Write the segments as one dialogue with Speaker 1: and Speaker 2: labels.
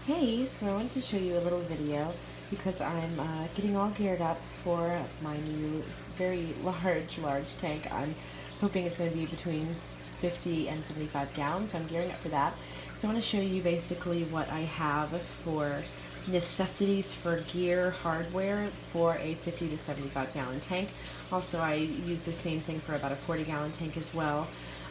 Speaker 1: Hey, so I wanted to show you a little video because I'm getting all geared up for my new very large tank. I'm hoping it's going to be between 50 and 75 gallons, so I'm gearing up for that. So I want to show you basically what I have for necessities for gear hardware for a 50 to 75 gallon tank. Also, I use the same thing for about a 40-gallon tank as well.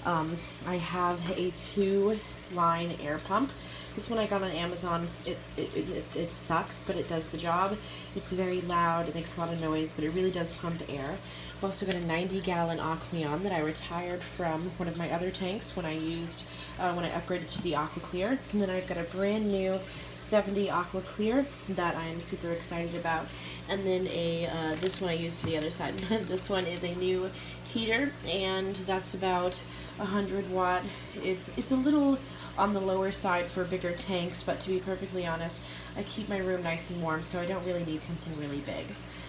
Speaker 1: I have a 2-line air pump. This one I got on Amazon. It sucks, but it does the job. It's very loud, it makes a lot of noise, but it really does pump air. I've also got a 90-gallon Aqueon that I retired from one of my other tanks when I upgraded to the AquaClear. And then I've got a brand new 70 AquaClear that I am super excited about. And then this one I used to the other side. This one is a new heater, and that's about 100 watt. It's a little on the lower side for bigger tanks, but to be perfectly honest, I keep my room nice and warm, so I don't really need something really big.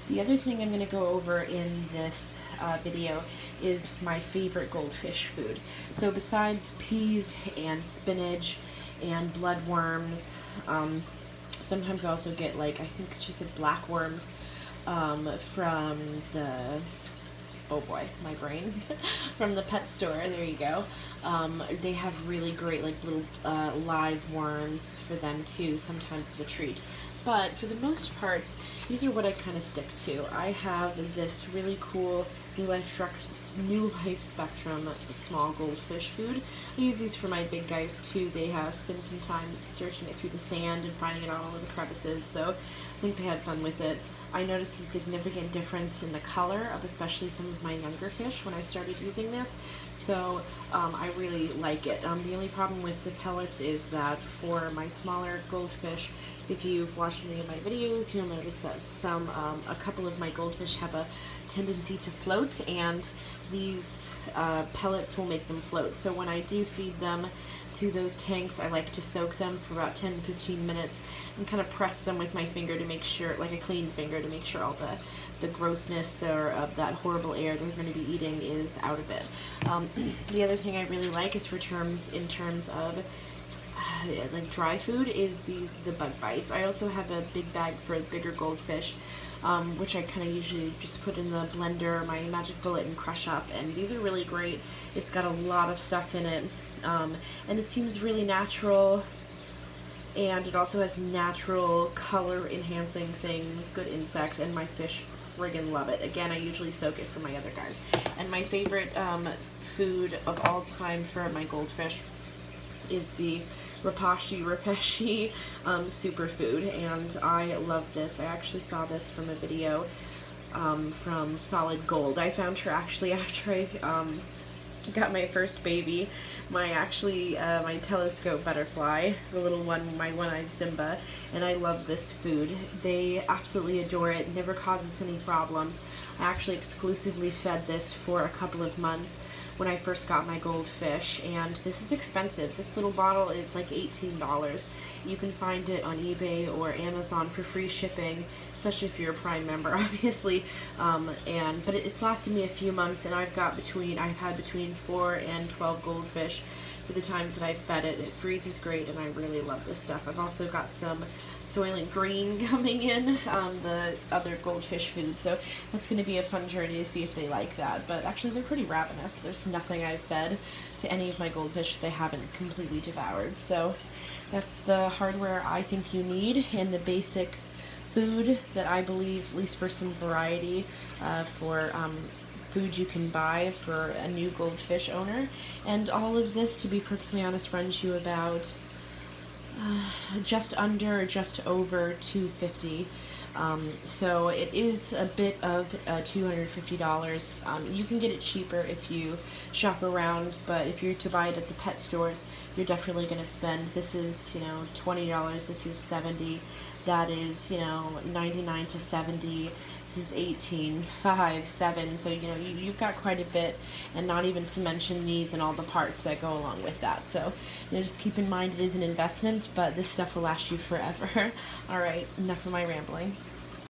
Speaker 1: The other thing I'm going to go over in this video is my favorite goldfish food. So besides peas and spinach and bloodworms, sometimes I also get, like, I think she said black worms from the, oh boy, my brain, from the pet store. There you go. They have really great, like, little live worms for them too, sometimes as a treat. But for the most part, these are what I kind of stick to. I have this really cool New Life Spectrum small goldfish food. I use these for my big guys too. They have spent some time searching it through the sand and finding it all over the crevices, so I think they had fun with it. I noticed a significant difference in the color of especially some of my younger fish when I started using this, so I really like it. The only problem with the pellets is that for my smaller goldfish, if you've watched any of my videos, you'll notice that a couple of my goldfish have a tendency to float, and these pellets will make them float. So when I do feed them to those tanks, I like to soak them for about 10-15 minutes and kind of press them with my finger to make sure, like a clean finger, to make sure all the grossness or of that horrible air they're going to be eating is out of it. The other thing I really like is in terms of like dry food is the bug bites. I also have a big bag for bigger goldfish, which I kind of usually just put in the blender, my magic bullet, and crush up, and these are really great. It's got a lot of stuff in it, and it seems really natural, and it also has natural color enhancing things, good insects, and my fish friggin' love it. Again, I usually soak it for my other guys. And my favorite food of all time for my goldfish is the Repeshi superfood, and I love this. I actually saw this from a video from Solid Gold. I found her actually after I got my first baby, my telescope butterfly, the little one, my one-eyed Simba, and I love this food. They absolutely adore it, never causes any problems. I actually exclusively fed this for a couple of months when I first got my goldfish, and this is expensive. This little bottle is like $18. You can find it on eBay or Amazon for free shipping, especially if you're a Prime member, obviously. But it's lasted me a few months, and I've had between 4 and 12 goldfish for the times that I've fed it. It freezes great, and I really love this stuff. I've also got some Soylent Green coming in, the other goldfish food, so that's going to be a fun journey to see if they like that. But actually, they're pretty ravenous. There's nothing I've fed to any of my goldfish they haven't completely devoured. So that's the hardware I think you need, and the basic food that I believe, at least for some variety, for food you can buy for a new goldfish owner. And all of this, to be perfectly honest, runs you about just over $250. So it is a bit of $250. You can get it cheaper if you shop around, but if you're to buy it at the pet stores, you're definitely going to spend, this is, $20, this is $70, that is, 99 to 70, this is 18, 5, 7, so you've got quite a bit, and not even to mention these and all the parts that go along with that. So just keep in mind it is an investment, but this stuff will last you forever. Alright, enough of my rambling.